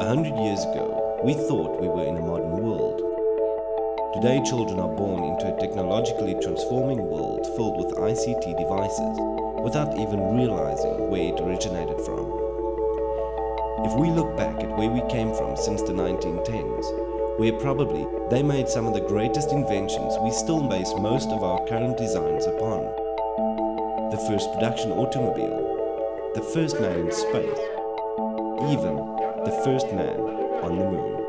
100 years ago, we thought we were in a modern world. Today, children are born into a technologically transforming world filled with ICT devices without even realizing where it originated from. If we look back at where we came from since the 1910s, where probably they made some of the greatest inventions we still base most of our current designs upon. The first production automobile, the first man in space, even the first man on the moon.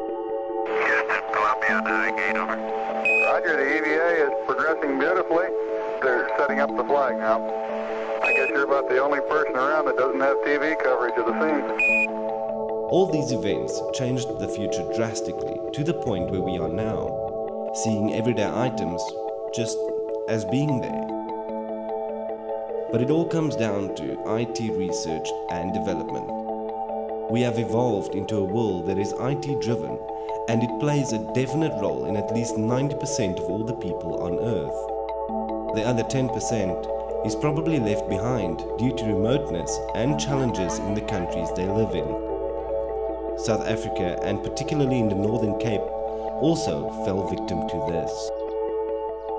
Houston, Columbia, navigate over. Roger, the EVA is progressing beautifully. They're setting up the flag now. I guess you're about the only person around that doesn't have TV coverage of the scene. All these events changed the future drastically to the point where we are now, seeing everyday items just as being there. But it all comes down to IT research and development. We have evolved into a world that is IT driven, and it plays a definite role in at least 90% of all the people on Earth. The other 10% is probably left behind due to remoteness and challenges in the countries they live in. South Africa, and particularly in the Northern Cape, also fell victim to this.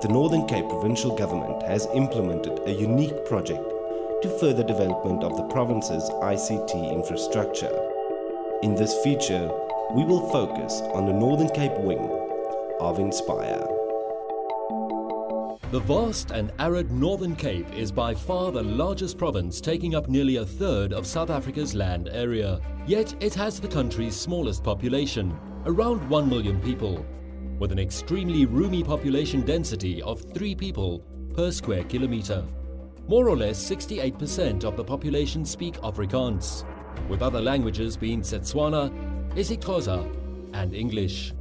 The Northern Cape Provincial Government has implemented a unique project to further development of the province's ICT infrastructure. In this feature, we will focus on the Northern Cape wing of Inspire. The vast and arid Northern Cape is by far the largest province, taking up nearly a third of South Africa's land area. Yet it has the country's smallest population, around 1 million people, with an extremely roomy population density of 3 people per square kilometre. More or less 68% of the population speak Afrikaans, with other languages being Setswana, isiXhosa and English.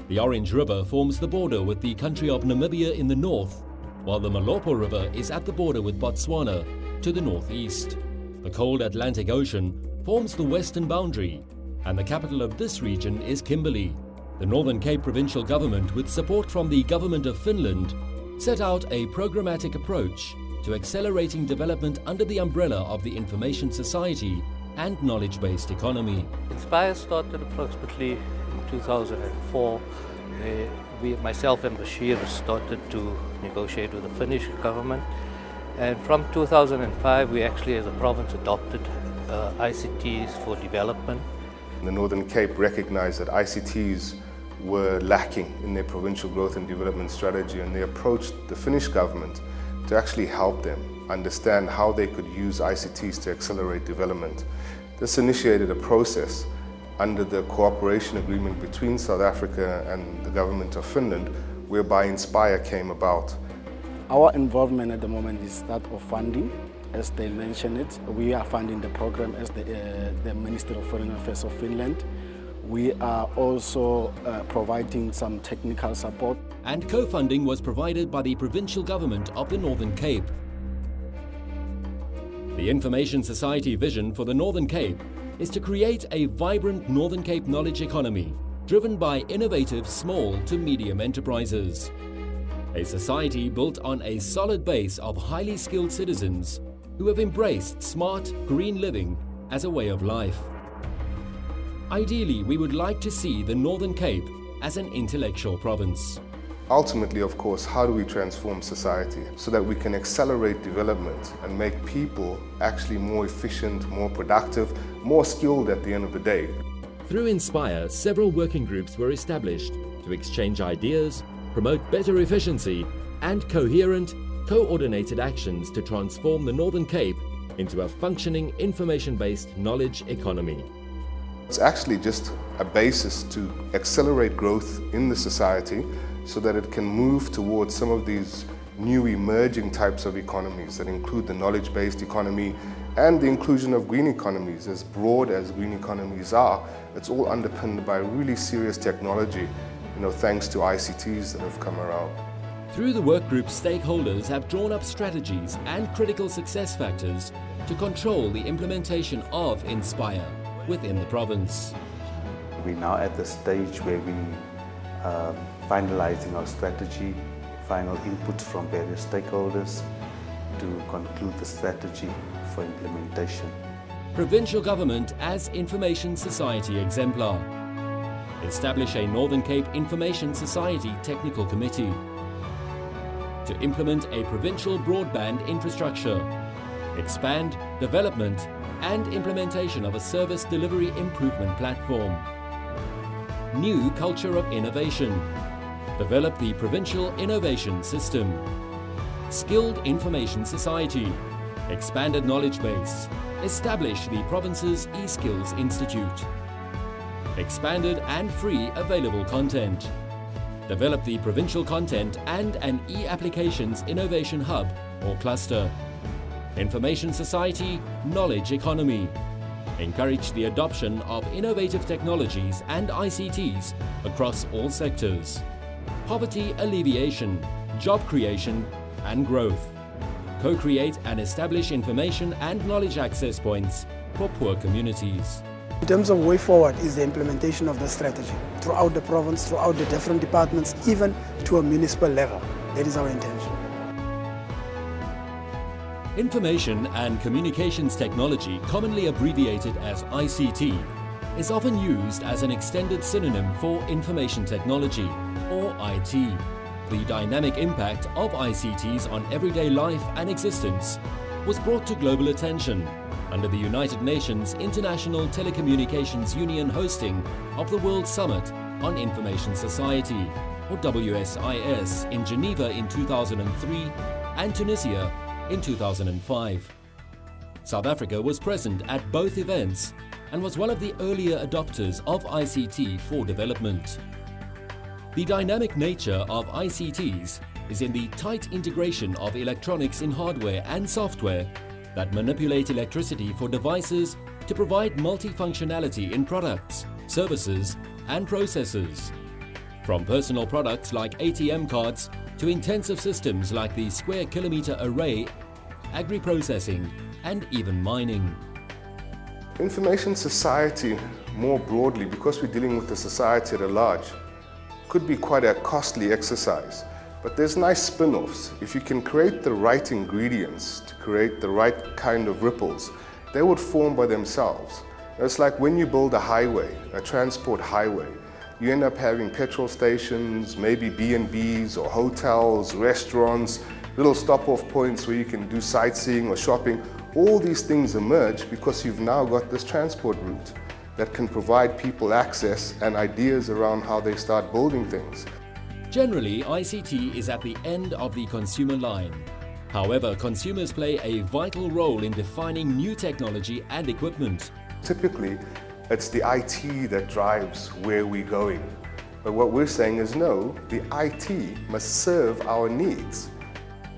The Orange River forms the border with the country of Namibia in the north, while the Limpopo River is at the border with Botswana to the northeast. The cold Atlantic Ocean forms the western boundary, and the capital of this region is Kimberley. The Northern Cape Provincial Government, with support from the Government of Finland, set out a programmatic approach to accelerating development under the umbrella of the information society and knowledge-based economy. Inspire started approximately in 2004. Myself and Bashir started to negotiate with the Finnish government, and from 2005 we actually as a province adopted ICTs for development. The Northern Cape recognized that ICTs were lacking in their provincial growth and development strategy, and they approached the Finnish government to actually help them understand how they could use ICTs to accelerate development. This initiated a process under the cooperation agreement between South Africa and the government of Finland, whereby Inspire came about. Our involvement at the moment is that of funding. As they mentioned it, we are funding the program as the Ministry of Foreign Affairs of Finland. We are also providing some technical support. And co-funding was provided by the provincial government of the Northern Cape. The Information Society vision for the Northern Cape is to create a vibrant Northern Cape knowledge economy driven by innovative small to medium enterprises. A society built on a solid base of highly skilled citizens who have embraced smart, green living as a way of life. Ideally, we would like to see the Northern Cape as an intellectual province. Ultimately, of course, how do we transform society so that we can accelerate development and make people actually more efficient, more productive, more skilled at the end of the day? Through Inspire, several working groups were established to exchange ideas, promote better efficiency and coherent, coordinated actions to transform the Northern Cape into a functioning information-based knowledge economy. It's actually just a basis to accelerate growth in the society so that it can move towards some of these new emerging types of economies that include the knowledge-based economy and the inclusion of green economies. As broad as green economies are, it's all underpinned by really serious technology, thanks to ICTs that have come around. Through the work group, stakeholders have drawn up strategies and critical success factors to control the implementation of Inspire within the province. We're now at the stage where we are finalizing our strategy, final input from various stakeholders to conclude the strategy for implementation. Provincial Government as Information Society Exemplar. Establish a Northern Cape Information Society Technical Committee. To implement a provincial broadband infrastructure. Expand, development and implementation of a service delivery improvement platform. New culture of innovation. Develop the Provincial Innovation System. Skilled Information Society. Expanded knowledge base. Establish the province's eSkills Institute. Expanded and free available content. Develop the provincial content and an e-applications innovation hub or cluster. Information Society Knowledge Economy. Encourage the adoption of innovative technologies and ICTs across all sectors. Poverty alleviation, job creation and growth. Co-create and establish information and knowledge access points for poor communities. In terms of way forward is the implementation of the strategy throughout the province, throughout the different departments, even to a municipal level. That is our intention. Information and Communications Technology, commonly abbreviated as ICT, is often used as an extended synonym for information technology, or IT. The dynamic impact of ICTs on everyday life and existence was brought to global attention under the United Nations International Telecommunications Union hosting of the World Summit on Information Society, or WSIS, in Geneva in 2003 and Tunisia in 2005. South Africa was present at both events and was one of the earlier adopters of ICT for development. The dynamic nature of ICTs is in the tight integration of electronics in hardware and software that manipulate electricity for devices to provide multifunctionality in products, services and processes. From personal products like ATM cards to intensive systems like the square kilometre array, agri-processing and even mining. Information society more broadly, because we're dealing with the society at large, could be quite a costly exercise. But there's nice spin-offs. If you can create the right ingredients to create the right kind of ripples, they would form by themselves. It's like when you build a highway, a transport highway, you end up having petrol stations, maybe B&Bs or hotels, restaurants, little stop-off points where you can do sightseeing or shopping. All these things emerge because you've now got this transport route that can provide people access and ideas around how they start building things. Generally, ICT is at the end of the consumer line. However, consumers play a vital role in defining new technology and equipment. Typically, it's the IT that drives where we're going. But what we're saying is no, the IT must serve our needs.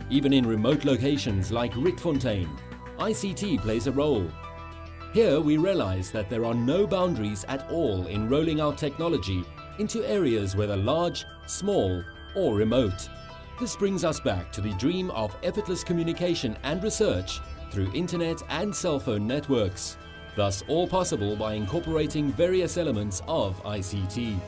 Even in remote locations like Rietfontein, ICT plays a role. Here we realize that there are no boundaries at all in rolling out technology into areas whether large, small or remote. This brings us back to the dream of effortless communication and research through internet and cell phone networks, thus all possible by incorporating various elements of ICT.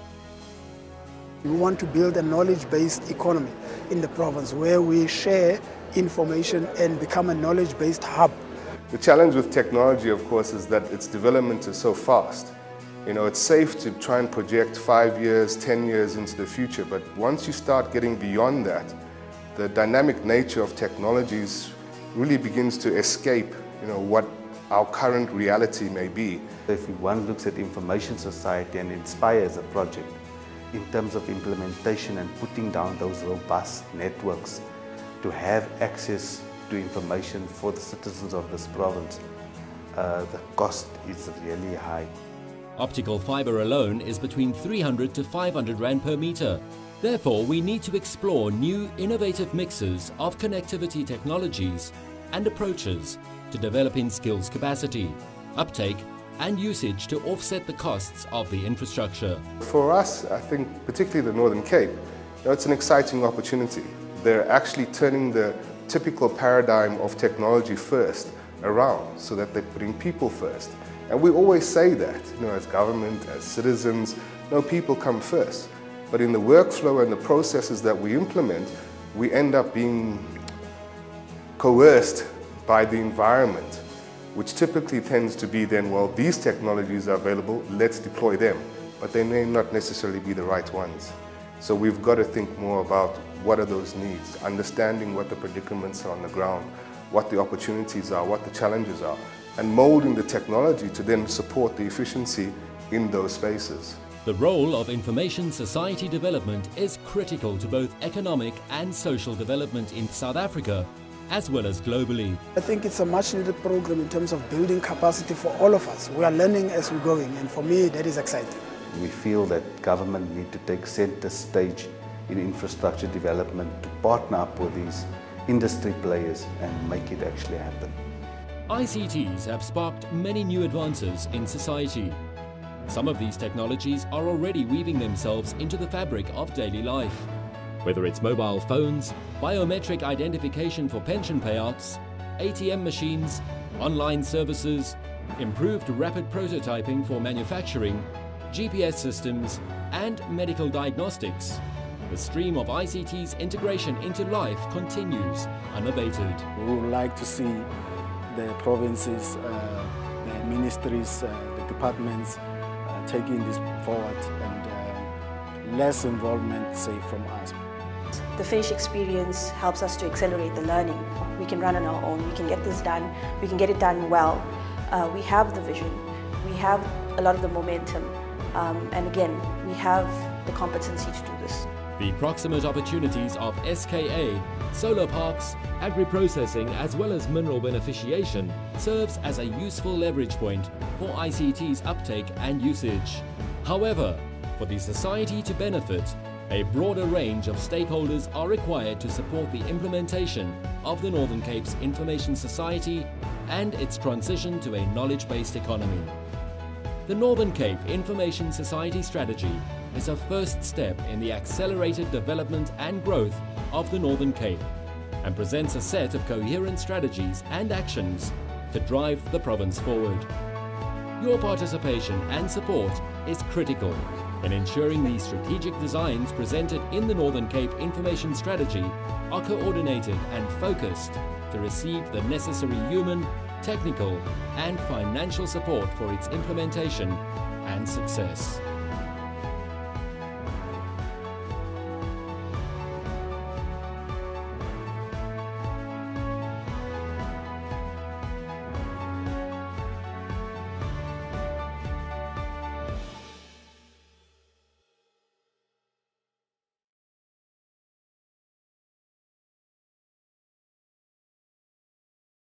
We want to build a knowledge-based economy in the province where we share information and become a knowledge-based hub. The challenge with technology, of course, is that its development is so fast. You know, it's safe to try and project 5 years, 10 years into the future, but once you start getting beyond that, the dynamic nature of technologies really begins to escape, what our current reality may be. If one looks at Information Society and Inspire as a project, in terms of implementation and putting down those robust networks to have access to information for the citizens of this province, the cost is really high. Optical fibre alone is between 300 to 500 Rand per metre. Therefore, we need to explore new innovative mixes of connectivity technologies and approaches to develop in skills capacity, uptake and usage to offset the costs of the infrastructure. For us, I think, particularly the Northern Cape, it's an exciting opportunity. They're actually turning the typical paradigm of technology first around so that they're putting people first. And we always say that, as government, as citizens, people come first. But in the workflow and the processes that we implement, we end up being coerced by the environment which typically tends to be then, well, these technologies are available, let's deploy them, but they may not necessarily be the right ones. So we've got to think more about what are those needs, understanding what the predicaments are on the ground, what the opportunities are, what the challenges are, and molding the technology to then support the efficiency in those spaces. The role of information society development is critical to both economic and social development in South Africa, as well as globally. I think it's a much needed program in terms of building capacity for all of us. We are learning as we're going, and for me that is exciting. We feel that government need to take center stage in infrastructure development to partner up with these industry players and make it actually happen. ICTs have sparked many new advances in society. Some of these technologies are already weaving themselves into the fabric of daily life. Whether it's mobile phones, biometric identification for pension payouts, ATM machines, online services, improved rapid prototyping for manufacturing, GPS systems, and medical diagnostics, the stream of ICT's integration into life continues unabated. We would like to see the provinces, the ministries, the departments taking this forward and less involvement, say, from us. The Finnish experience helps us to accelerate the learning. We can run on our own, we can get this done, we can get it done well. We have the vision, we have a lot of the momentum, and again, we have the competency to do this. The proximate opportunities of SKA, solar parks, agri-processing as well as mineral beneficiation serves as a useful leverage point for ICT's uptake and usage. However, for the society to benefit, a broader range of stakeholders are required to support the implementation of the Northern Cape's Information Society and its transition to a knowledge-based economy. The Northern Cape Information Society strategy is a first step in the accelerated development and growth of the Northern Cape and presents a set of coherent strategies and actions to drive the province forward. Your participation and support is critical in ensuring these strategic designs presented in the Northern Cape Information Strategy are coordinated and focused to receive the necessary human, technical and financial support for its implementation and success.